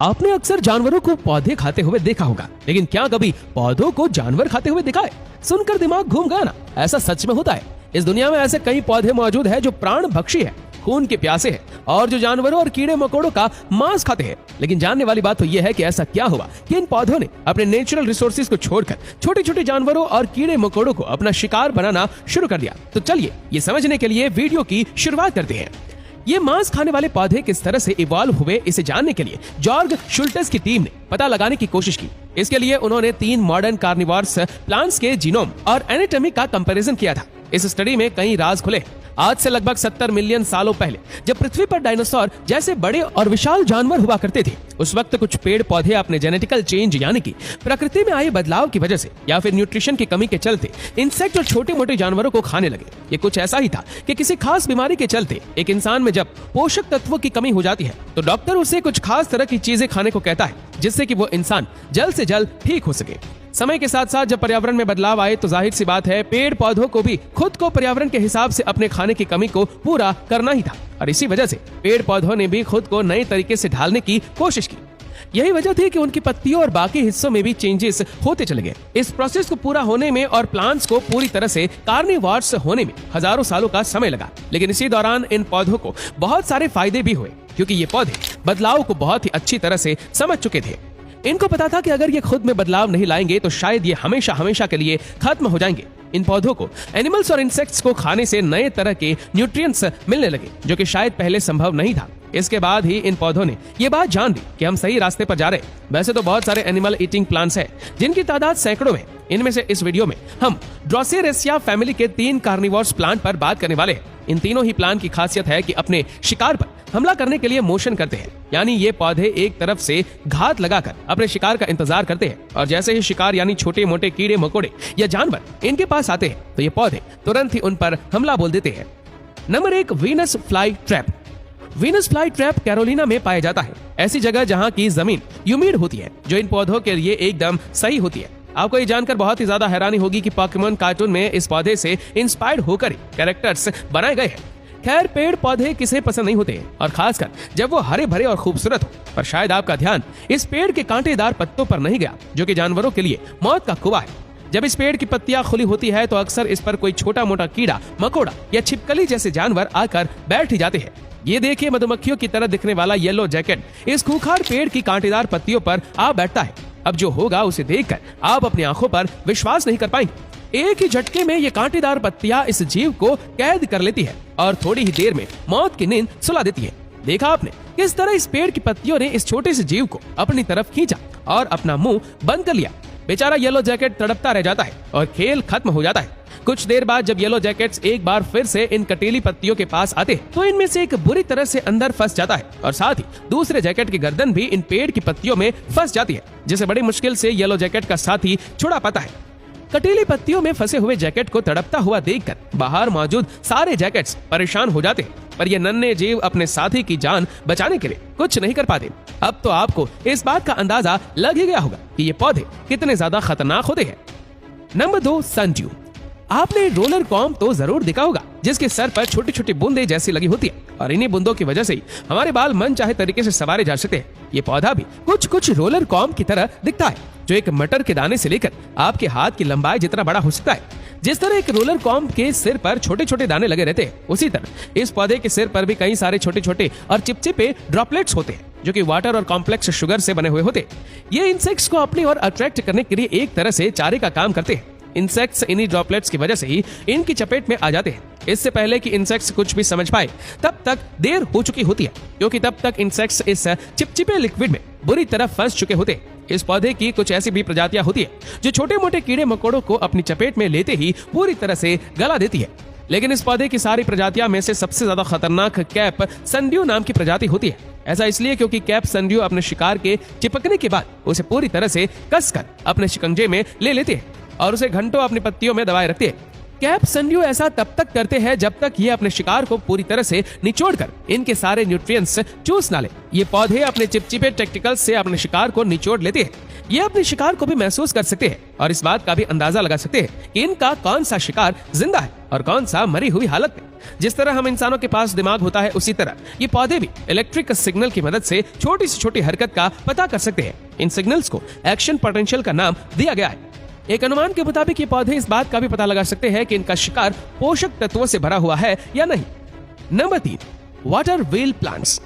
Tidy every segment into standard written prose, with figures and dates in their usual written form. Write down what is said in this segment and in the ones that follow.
आपने अक्सर जानवरों को पौधे खाते हुए देखा होगा, लेकिन क्या कभी पौधों को जानवर खाते हुए देखा है? सुनकर दिमाग घूम गया ना? ऐसा सच में होता है। इस दुनिया में ऐसे कई पौधे मौजूद हैं जो प्राण भक्षी है, खून के प्यासे हैं और जो जानवरों और कीड़े मकोड़ों का मांस खाते हैं। लेकिन जानने वाली बात तो यह है कि ऐसा क्या हुआ कि इन पौधों ने अपने नेचुरल रिसोर्सेज को छोड़कर छोटे छोटे जानवरों और कीड़े मकोड़ों को अपना शिकार बनाना शुरू कर दिया। तो चलिए ये समझने के लिए वीडियो की शुरुआत करते हैं। ये मांस खाने वाले पौधे किस तरह से इवॉल्व हुए, इसे जानने के लिए जॉर्ग शुल्टस की टीम ने पता लगाने की कोशिश की। इसके लिए उन्होंने 3 मॉडर्न कार्निवोरस प्लांट्स के जीनोम और एनाटॉमी का कंपैरिजन किया था। इस स्टडी में कई राज खुले। आज से लगभग 70 मिलियन सालों पहले जब पृथ्वी पर डायनासोर जैसे बड़े और विशाल जानवर हुआ करते थे, उस वक्त कुछ पेड़ पौधे अपने जेनेटिकल चेंज यानी कि प्रकृति में आए बदलाव की वजह से या फिर न्यूट्रिशन की कमी के चलते इंसेक्ट और छोटे मोटे जानवरों को खाने लगे। ये कुछ ऐसा ही था कि किसी खास बीमारी के चलते एक इंसान में जब पोषक तत्वों की कमी हो जाती है तो डॉक्टर उसे कुछ खास तरह की चीजें खाने को कहता है, जिससे कि वो इंसान जल्द से जल्द ठीक हो सके। समय के साथ साथ जब पर्यावरण में बदलाव आए तो जाहिर सी बात है पेड़ पौधों को भी खुद को पर्यावरण के हिसाब से अपने खाने की कमी को पूरा करना ही था, और इसी वजह से पेड़ पौधों ने भी खुद को नए तरीके से ढालने की कोशिश की। यही वजह थी कि उनकी पत्तियों और बाकी हिस्सों में भी चेंजेस होते चले गए। इस प्रोसेस को पूरा होने में और प्लांट्स को पूरी तरह से कार्निवोरस होने में हजारों सालों का समय लगा। लेकिन इसी दौरान इन पौधों को बहुत सारे फायदे भी हुए, क्योंकि ये पौधे बदलाव को बहुत ही अच्छी तरह से समझ चुके थे। इनको पता था कि अगर ये खुद में बदलाव नहीं लाएंगे तो शायद ये हमेशा हमेशा के लिए खत्म हो जाएंगे। इन पौधों को एनिमल्स और इंसेक्ट्स को खाने से नए तरह के न्यूट्रिएंट्स मिलने लगे, जो कि शायद पहले संभव नहीं था। इसके बाद ही इन पौधों ने ये बात जान ली कि हम सही रास्ते पर जा रहे हैं। वैसे तो बहुत सारे एनिमल ईटिंग प्लांट्स हैं, जिनकी तादाद सैकड़ों में। इनमें से इस वीडियो में हम ड्रोसेरेसिया फैमिली के 3 कार्निवोरस प्लांट पर बात करने वाले हैं। इन तीनों ही प्लांट की खासियत है कि अपने शिकार पर हमला करने के लिए मोशन करते हैं, यानी ये पौधे एक तरफ से घात लगाकर अपने शिकार का इंतजार करते हैं, और जैसे ही शिकार यानी छोटे मोटे कीड़े मकोड़े या जानवर इनके पास आते हैं तो ये पौधे तुरंत ही उन पर हमला बोल देते हैं। Number 1, Venus fly trap. Venus fly trap Carolina में पाया जाता है, ऐसी जगह जहाँ की जमीन ह्यूमिड होती है, जो इन पौधों के लिए एकदम सही होती है। आपको ये जानकर बहुत ही ज्यादा हैरानी होगी कि पोकेमॉन कार्टून में इस पौधे से इंस्पायर्ड होकर कैरेक्टर्स बनाए गए हैं। खैर, पेड़ पौधे किसे पसंद नहीं होते, और खासकर जब वो हरे भरे और खूबसूरत हो। पर शायद आपका ध्यान इस पेड़ के कांटेदार पत्तों पर नहीं गया, जो कि जानवरों के लिए मौत का कुआं है। जब इस पेड़ की पत्तियां खुली होती है तो अक्सर इस पर कोई छोटा मोटा कीड़ा मकोड़ा या छिपकली जैसे जानवर आकर बैठ ही जाते हैं। ये देखिए, मधुमक्खियों की तरह दिखने वाला येलो जैकेट इस खूंखार पेड़ की कांटेदार पत्तियों पर आ बैठता है। अब जो होगा उसे देखकर आप अपनी आंखों पर विश्वास नहीं कर पाएंगे। एक ही झटके में ये कांटेदार पत्तियां इस जीव को कैद कर लेती है और थोड़ी ही देर में मौत की नींद सुला देती है। देखा आपने किस तरह इस पेड़ की पत्तियों ने इस छोटे से जीव को अपनी तरफ खींचा और अपना मुंह बंद कर लिया। बेचारा येलो जैकेट तड़पता रह जाता है और खेल खत्म हो जाता है। कुछ देर बाद जब येलो जैकेट्स एक बार फिर से इन कटीली पत्तियों के पास आते हैं तो इनमें से एक बुरी तरह से अंदर फंस जाता है, और साथ ही दूसरे जैकेट की गर्दन भी इन पेड़ की पत्तियों में फंस जाती है, जिसे बड़ी मुश्किल से येलो जैकेट का साथी छुड़ा पाता है। कटीली पत्तियों में फंसे हुए जैकेट को तड़पता हुआ देखकर बाहर मौजूद सारे जैकेट्स परेशान हो जाते हैं, पर ये नन्हे जीव अपने साथी की जान बचाने के लिए कुछ नहीं कर पाते। अब तो आपको इस बात का अंदाजा लग ही गया होगा कि ये पौधे कितने ज्यादा खतरनाक होते हैं। Number 2, sundew. आपने रोलर कॉम्ब तो जरूर देखा होगा, जिसके सर पर छोटी छोटी बूंदे जैसी लगी होती है, और इन्हीं बूंदों की वजह से ही हमारे बाल मन चाहे तरीके से संवारे जा सकते हैं। ये पौधा भी कुछ रोलर कॉम्ब की तरह दिखता है, जो एक मटर के दाने से लेकर आपके हाथ की लंबाई जितना बड़ा हो सकता है। जिस तरह एक रोलर कॉम्ब के सिर पर छोटे छोटे दाने लगे रहते हैं, उसी तरह इस पौधे के सिर पर भी कई सारे छोटे छोटे और चिपचिपे ड्रॉपलेट्स होते हैं, जो कि वाटर और कॉम्प्लेक्स शुगर से बने हुए होते हैं। ये इंसेक्ट्स को अपनी ओर अट्रैक्ट करने के लिए एक तरह से चारे का काम करते हैं। इंसेक्ट्स इन्हीं ड्रॉपलेट्स की वजह से ही इनकी चपेट में आ जाते हैं। इससे पहले कि इंसेक्ट्स कुछ भी समझ पाए तब तक देर हो चुकी होती है, क्योंकि तब तक इंसेक्ट्स इस चिपचिपे लिक्विड में बुरी तरह फंस चुके होते हैं। इस पौधे की कुछ ऐसी भी प्रजातियां होती है जो छोटे मोटे कीड़े मकोड़ों को अपनी चपेट में लेते ही पूरी तरह से गला देती है। लेकिन इस पौधे की सारी प्रजातियां में से सबसे ज्यादा खतरनाक कैप सनड्यू नाम की प्रजाति होती है। ऐसा इसलिए क्योंकि कैप सनड्यू अपने शिकार के चिपकने के बाद उसे पूरी तरह से कसकर अपने शिकंजे में ले लेते हैं और उसे घंटों अपनी पत्तियों में दबाए रखते हैं। कैप सनड्यू ऐसा तब तक करते हैं जब तक ये अपने शिकार को पूरी तरह से निचोड़कर इनके सारे न्यूट्रिएंट्स चूस ना ले। ये पौधे अपने चिपचिपे टेक्टिकल्स से अपने शिकार को निचोड़ लेते हैं। ये अपने शिकार को भी महसूस कर सकते हैं और इस बात का भी अंदाजा लगा सकते हैं कि इनका कौन सा शिकार जिंदा है और कौन सा मरी हुई हालत में। जिस तरह हम इंसानों के पास दिमाग होता है, उसी तरह ये पौधे भी इलेक्ट्रिक सिग्नल की मदद से छोटी से छोटी हरकत का पता कर सकते हैं। इन सिग्नल्स को एक्शन पोटेंशियल का नाम दिया गया है। एक अनुमान के मुताबिक ये पौधे इस बात का भी पता लगा सकते हैं कि इनका शिकार पोषक तत्वों से भरा हुआ है या नहीं। Number 3, water wheel plants.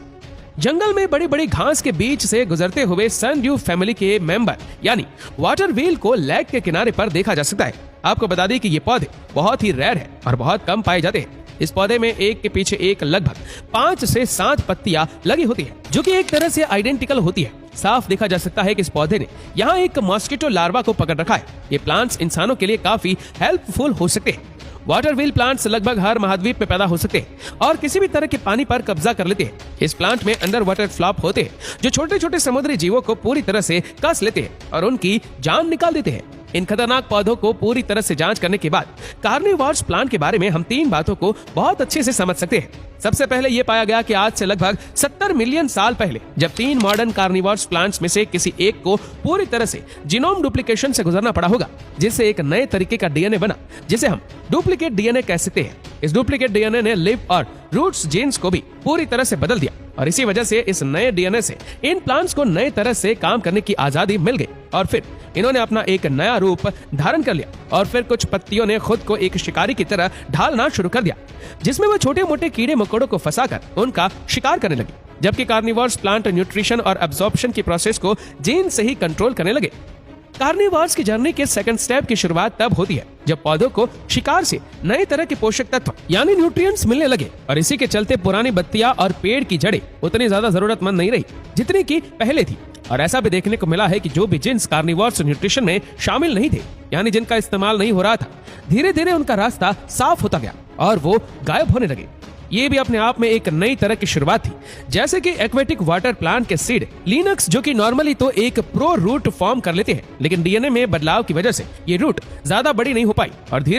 जंगल में बड़ी बड़ी घास के बीच से गुजरते हुए सनड्यू फैमिली के मेंबर यानी वाटर व्हील को लेक के किनारे पर देखा जा सकता है। आपको बता दें कि ये पौधे बहुत ही रेयर है और बहुत कम पाए जाते हैं। इस पौधे में एक के पीछे एक लगभग 5 से 7 पत्तियां लगी होती है, जो कि एक तरह से आइडेंटिकल होती है। साफ देखा जा सकता है कि इस पौधे ने यहाँ एक मॉस्किटो लार्वा को पकड़ रखा है। ये प्लांट्स इंसानों के लिए काफी हेल्पफुल हो सकते हैं। वाटर व्हील प्लांट्स लगभग हर महाद्वीप में पैदा हो सकते हैं और किसी भी तरह के पानी पर कब्जा कर लेते हैं। इस प्लांट में अंडर वाटर फ्लॉप होते हैं जो छोटे छोटे समुद्री जीवों को पूरी तरह से कस लेते हैं और उनकी जान निकाल देते हैं। इन खतरनाक पौधों को पूरी तरह से जांच करने के बाद कार्निवोरस प्लांट के बारे में हम 3 बातों को बहुत अच्छे से समझ सकते हैं। सबसे पहले यह पाया गया कि आज से लगभग 70 मिलियन साल पहले जब 3 मॉडर्न कार्निवोरस प्लांट्स में से किसी एक को पूरी तरह से जीनोम डुप्लीकेशन से गुजरना पड़ा होगा, जिससे एक नए तरीके का डीएनए बना, जिसे हम डुप्लीकेट डीएनए कह सकते हैं। इस डुप्लीकेट डीएनए ने लिव और रूट्स जीन्स को भी पूरी तरह से बदल दिया और इसी वजह से इस नए डीएनए से इन प्लांट्स को नए तरह से काम करने की आजादी मिल गई और फिर इन्होंने अपना एक नया रूप धारण कर लिया। और फिर कुछ पत्तियों ने खुद को एक शिकारी की तरह ढालना शुरू कर दिया, जिसमें वो छोटे मोटे कीड़े मकोड़ों को फंसाकर उनका शिकार करने लगे। जबकि कार्निवोरस प्लांट न्यूट्रिशन और एब्जॉर्प्शन की प्रोसेस को जीन से ही कंट्रोल करने लगे। कार्निवोरस की जर्नी के सेकंड स्टेप की शुरुआत तब होती है जब पौधों को शिकार से नए तरह के पोषक तत्व यानी न्यूट्रिएंट्स मिलने लगे और इसी के चलते पुरानी बत्तियां और पेड़ की जड़ें उतनी ज्यादा जरूरतमंद नहीं रही जितनी की पहले थी। और ऐसा भी देखने को मिला है कि जो भी जिन्स कार्निवोरस न्यूट्रिशन में शामिल नहीं थे यानी जिनका इस्तेमाल नहीं हो रहा था, धीरे धीरे उनका रास्ता साफ होता गया और वो गायब होने लगे। ये भी अपने आप में एक नई तरह की शुरुआत थी। जैसे कि एक्वेटिक वाटर प्लांट के सीड लिनक्स, जो कि नॉर्मली तो एक प्रो रूट फॉर्म कर लेते हैं, लेकिन डीएनए में बदलाव की वजह से ये रूट ज्यादा बड़ी नहीं हो पाई और धीरे